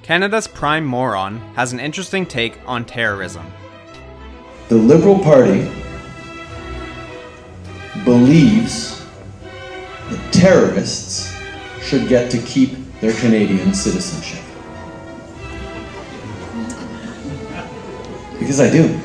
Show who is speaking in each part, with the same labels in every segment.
Speaker 1: Canada's prime moron has an interesting take on terrorism.
Speaker 2: The Liberal Party believes that terrorists should get to keep their Canadian citizenship. Because I do.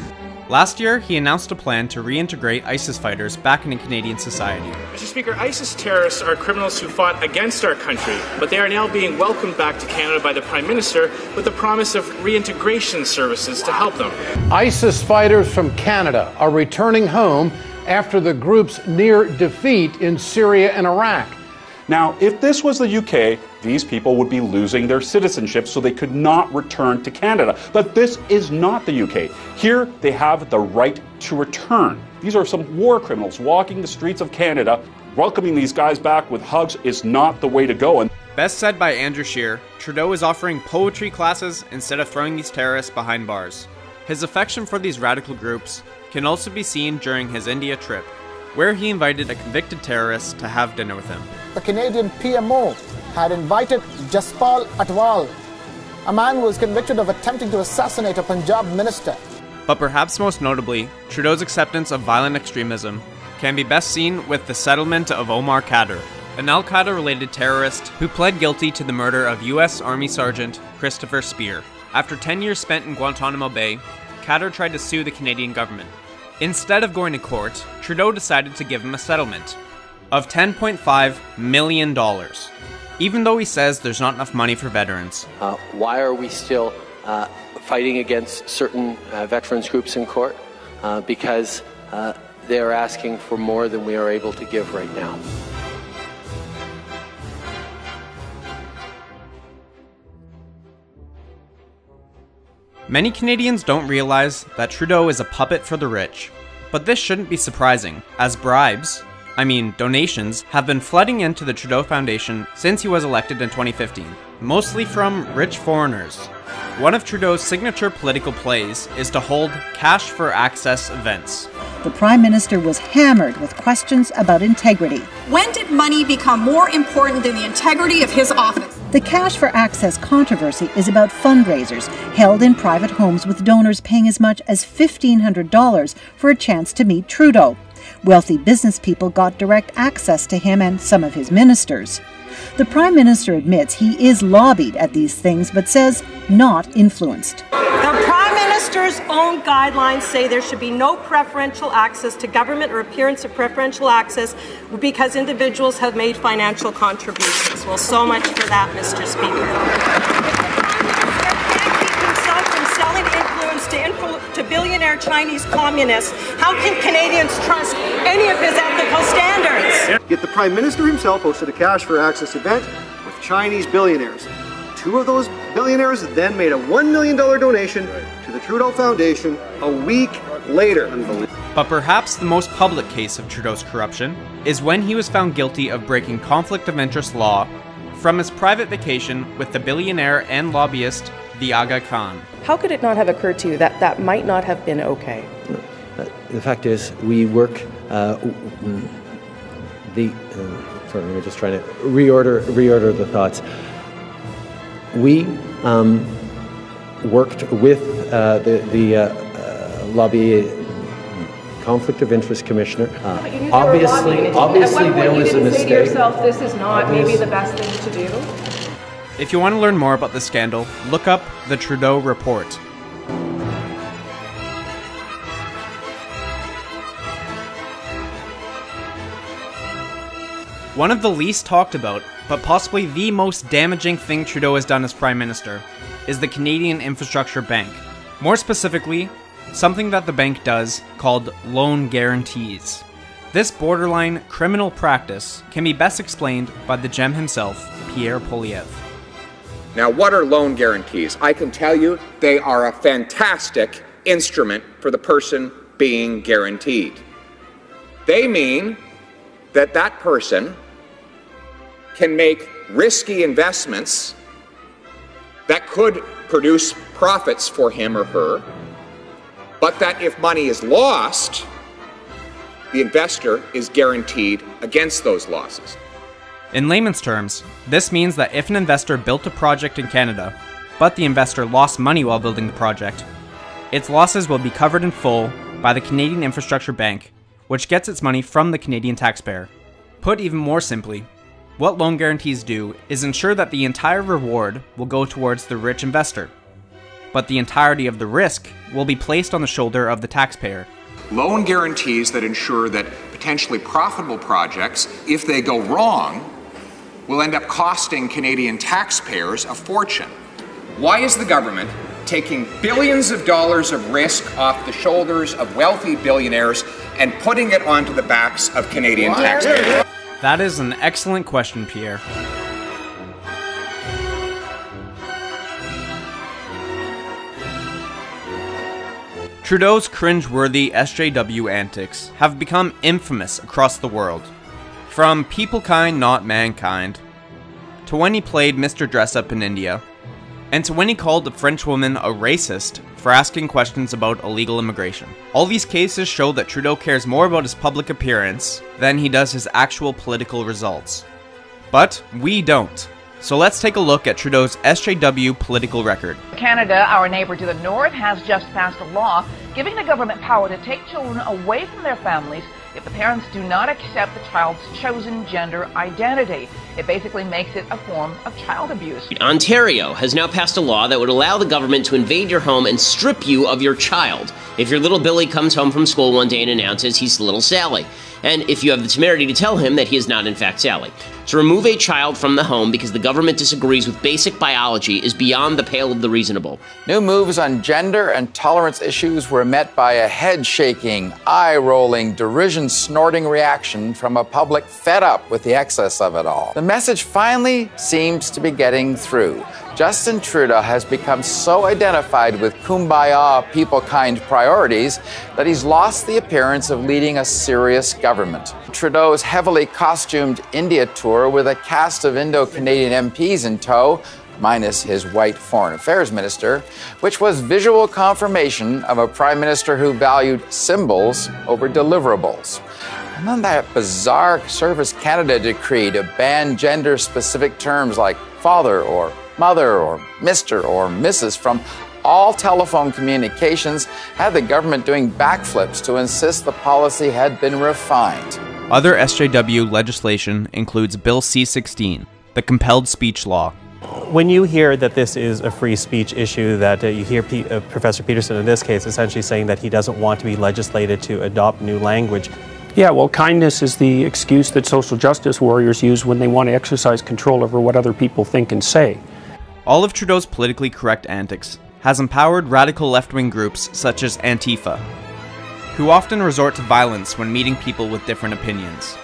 Speaker 1: Last year, he announced a plan to reintegrate ISIS fighters back into Canadian society.
Speaker 3: Mr. Speaker, ISIS terrorists are criminals who fought against our country, but they are now being welcomed back to Canada by the Prime Minister with the promise of reintegration services to help them.
Speaker 4: ISIS fighters from Canada are returning home after the group's near defeat in Syria and Iraq.
Speaker 5: Now, if this was the UK, these people would be losing their citizenship, so they could not return to Canada. But this is not the UK. Here, they have the right to return. These are some war criminals walking the streets of Canada. Welcoming these guys back with hugs is not the way to go.
Speaker 1: Best said by Andrew Scheer, Trudeau is offering poetry classes instead of throwing these terrorists behind bars. His affection for these radical groups can also be seen during his India trip, where he invited a convicted terrorist to have dinner with him.
Speaker 6: The Canadian PMO had invited Jaspal Atwal, a man who was convicted of attempting to assassinate a Punjab minister.
Speaker 1: But perhaps most notably, Trudeau's acceptance of violent extremism can be best seen with the settlement of Omar Khadr, an al-Qaeda-related terrorist who pled guilty to the murder of U.S. Army Sergeant Christopher Speer. After 10 years spent in Guantanamo Bay, Khadr tried to sue the Canadian government. Instead of going to court, Trudeau decided to give him a settlement of $10.5 million, even though he says there's not enough money for veterans.
Speaker 7: Why are we still fighting against certain veterans groups in court? Because they're asking for more than we are able to give right now.
Speaker 1: Many Canadians don't realize that Trudeau is a puppet for the rich, but this shouldn't be surprising, as donations have been flooding into the Trudeau Foundation since he was elected in 2015, mostly from rich foreigners. One of Trudeau's signature political plays is to hold cash for access events.
Speaker 8: The Prime Minister was hammered with questions about integrity.
Speaker 9: When did money become more important than the integrity of his office?
Speaker 8: The cash for access controversy is about fundraisers held in private homes with donors paying as much as $1,500 for a chance to meet Trudeau. Wealthy business people got direct access to him and some of his ministers. The Prime Minister admits he is lobbied at these things, but says not influenced.
Speaker 10: The Prime Minister's own guidelines say there should be no preferential access to government or appearance of preferential access because individuals have made financial contributions. Well, so much for that, Mr. Speaker. To billionaire Chinese communists, how can Canadians trust any of his ethical standards?
Speaker 11: Yet the Prime Minister himself hosted a cash for access event with Chinese billionaires. Two of those billionaires then made a $1 million donation to the Trudeau Foundation a week later.
Speaker 1: But perhaps the most public case of Trudeau's corruption is when he was found guilty of breaking conflict of interest law from his private vacation with the billionaire and lobbyist the Aga Khan.
Speaker 12: How could it not have occurred to you that that might not have been okay?
Speaker 7: The fact is, we work sorry, let me just try to reorder the thoughts. We worked with the lobby conflict of interest commissioner. Obviously there was a mistake.
Speaker 12: Say to yourself, this is not maybe the best thing to do.
Speaker 1: If you want to learn more about the scandal, look up the Trudeau Report. One of the least talked about, but possibly the most damaging thing Trudeau has done as Prime Minister, is the Canadian Infrastructure Bank. More specifically, something that the bank does called loan guarantees. This borderline criminal practice can be best explained by the gem himself, Pierre Poilievre.
Speaker 13: Now, what are loan guarantees? I can tell you they are a fantastic instrument for the person being guaranteed. They mean that that person can make risky investments that could produce profits for him or her, but that if money is lost, the investor is guaranteed against those losses.
Speaker 1: In layman's terms, this means that if an investor built a project in Canada, but the investor lost money while building the project, its losses will be covered in full by the Canadian Infrastructure Bank, which gets its money from the Canadian taxpayer. Put even more simply, what loan guarantees do is ensure that the entire reward will go towards the rich investor, but the entirety of the risk will be placed on the shoulder of the taxpayer.
Speaker 13: Loan guarantees that ensure that potentially profitable projects, if they go wrong, will end up costing Canadian taxpayers a fortune. Why is the government taking billions of dollars of risk off the shoulders of wealthy billionaires and putting it onto the backs of Canadian taxpayers?
Speaker 1: That is an excellent question, Pierre. Trudeau's cringe-worthy SJW antics have become infamous across the world. From people kind not mankind, to when he played Mr. Dress-Up in India, and to when he called a French woman a racist for asking questions about illegal immigration. All these cases show that Trudeau cares more about his public appearance than he does his actual political results. But we don't. So let's take a look at Trudeau's SJW political record.
Speaker 14: Canada, our neighbor to the north, has just passed a law giving the government power to take children away from their families if the parents do not accept the child's chosen gender identity. It basically makes it a form of child abuse.
Speaker 15: Ontario has now passed a law that would allow the government to invade your home and strip you of your child if your little Billy comes home from school one day and announces he's little Sally, and if you have the temerity to tell him that he is not in fact Sally. To remove a child from the home because the government disagrees with basic biology is beyond the pale of the reasonable.
Speaker 16: New moves on gender and tolerance issues were met by a head-shaking, eye-rolling, derision-snorting reaction from a public fed up with the excess of it all. The message finally seems to be getting through. Justin Trudeau has become so identified with kumbaya, people-kind priorities that he's lost the appearance of leading a serious government. Trudeau's heavily costumed India tour with a cast of Indo-Canadian MPs in tow, minus his white foreign affairs minister, which was visual confirmation of a prime minister who valued symbols over deliverables. And then that bizarre Service Canada decree to ban gender-specific terms like father or mother or Mr. or Mrs. from all telephone communications had the government doing backflips to insist the policy had been refined.
Speaker 1: Other SJW legislation includes Bill C-16, the compelled speech law.
Speaker 17: When you hear that this is a free speech issue, that you hear Professor Peterson in this case essentially saying that he doesn't want to be legislated to adopt new language.
Speaker 18: Yeah, well, kindness is the excuse that social justice warriors use when they want to exercise control over what other people think and say.
Speaker 1: All of Trudeau's politically correct antics has empowered radical left-wing groups such as Antifa, who often resort to violence when meeting people with different opinions.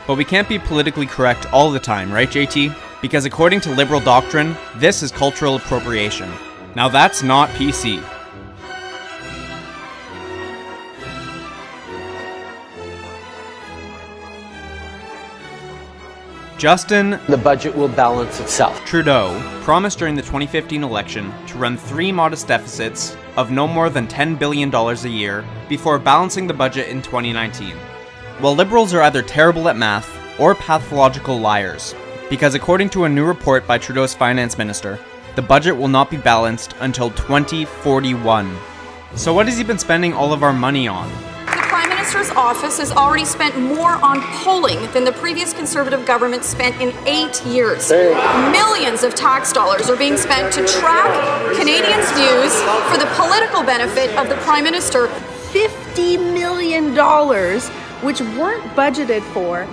Speaker 1: But we can't be politically correct all the time, right, JT? Because according to liberal doctrine, this is cultural appropriation. Now that's not PC. Justin,
Speaker 15: the budget will balance itself.
Speaker 1: Trudeau promised during the 2015 election to run 3 modest deficits of no more than $10 billion a year before balancing the budget in 2019. Well, Liberals are either terrible at math or pathological liars, because according to a new report by Trudeau's finance minister, the budget will not be balanced until 2041. So what has he been spending all of our money on?
Speaker 9: The Prime Minister's office has already spent more on polling than the previous Conservative government spent in 8 years. Millions of tax dollars are being spent to track Canadians' views for the political benefit of the Prime Minister.
Speaker 12: $50 million, which weren't budgeted for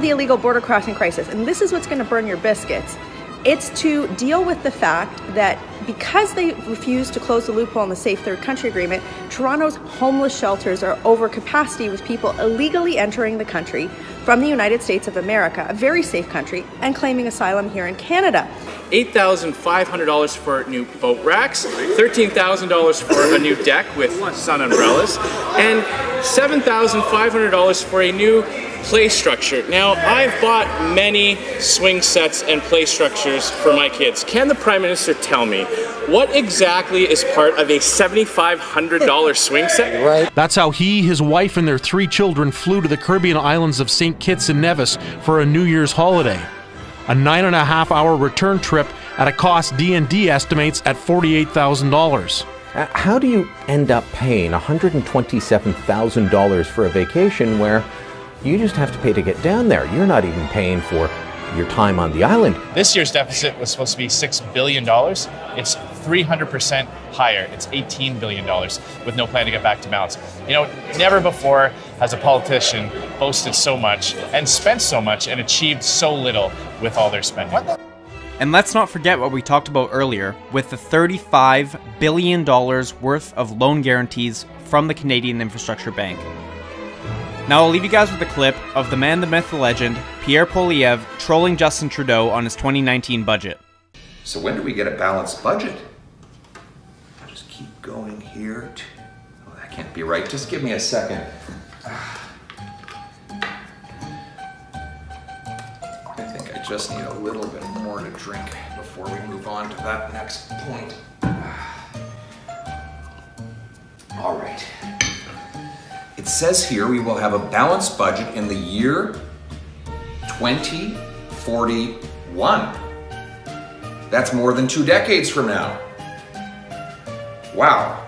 Speaker 12: the illegal border crossing crisis. And this is what's going to burn your biscuits. It's to deal with the fact that because they refused to close the loophole in the Safe Third Country Agreement, Toronto's homeless shelters are over capacity with people illegally entering the country from the United States of America, a very safe country, and claiming asylum here in Canada.
Speaker 3: $8,500 for new boat racks, $13,000 for a new deck with sun umbrellas, and $7,500 for a new play structure. Now, I've bought many swing sets and play structures for my kids. Can the Prime Minister tell me what exactly is part of a $7,500 swing set?
Speaker 19: Right. That's how he, his wife, and their 3 children flew to the Caribbean islands of St. Kitts and Nevis for a New Year's holiday. A 9.5-hour return trip at a cost D&D estimates at $48,000.
Speaker 20: How do you end up paying $127,000 for a vacation where you just have to pay to get down there? You're not even paying for your time on the island.
Speaker 21: This year's deficit was supposed to be $6 billion. It's 300% higher. It's $18 billion with no plan to get back to balance. You know, never before has a politician boasted so much and spent so much and achieved so little with all their spending.
Speaker 1: And let's not forget what we talked about earlier with the $35 billion worth of loan guarantees from the Canadian Infrastructure Bank. Now I'll leave you guys with a clip of the man, the myth, the legend, Pierre Poilievre, trolling Justin Trudeau on his 2019 budget.
Speaker 13: So when do we get a balanced budget? Just keep going here. Oh, that can't be right. Just give me a second. I think I just need a little bit more to drink before we move on to that next point. All right. It says here we will have a balanced budget in the year 2041. That's more than 2 decades from now. Wow.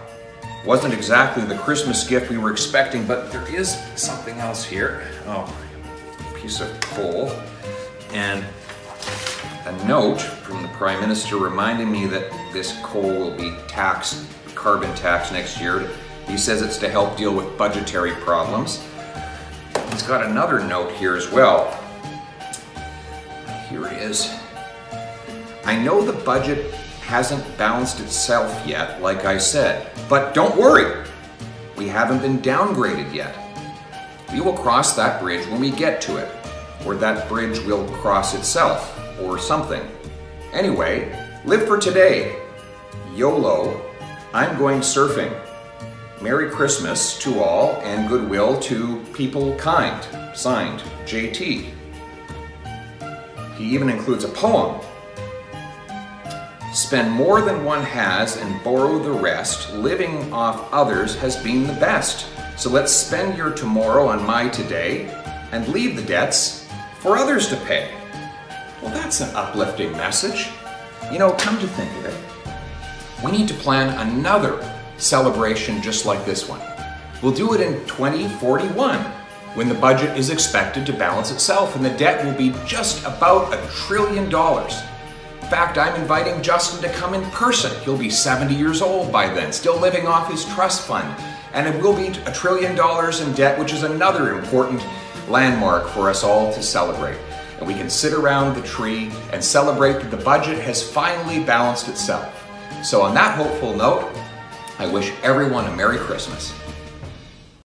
Speaker 13: Wasn't exactly the Christmas gift we were expecting, but there is something else here. Oh, a piece of coal and a note from the Prime Minister reminding me that this coal will be taxed, carbon tax next year. He says it's to help deal with budgetary problems. He's got another note here as well. Here it is. I know the budget hasn't balanced itself yet, like I said, but don't worry. We haven't been downgraded yet. We will cross that bridge when we get to it, or that bridge will cross itself, or something. Anyway, live for today. YOLO. I'm going surfing. Merry Christmas to all and goodwill to people kind. Signed, JT. He even includes a poem. Spend more than one has and borrow the rest. Living off others has been the best. So let's spend your tomorrow on my today and leave the debts for others to pay. Well, that's an uplifting message. You know, come to think of it, we need to plan another celebration just like this one. We'll do it in 2041 when the budget is expected to balance itself and the debt will be just about $1 trillion. In fact, I'm inviting Justin to come in person. He'll be 70 years old by then, still living off his trust fund. And it will be $1 trillion in debt, which is another important landmark for us all to celebrate. And we can sit around the tree and celebrate that the budget has finally balanced itself. So on that hopeful note, I wish everyone a Merry Christmas.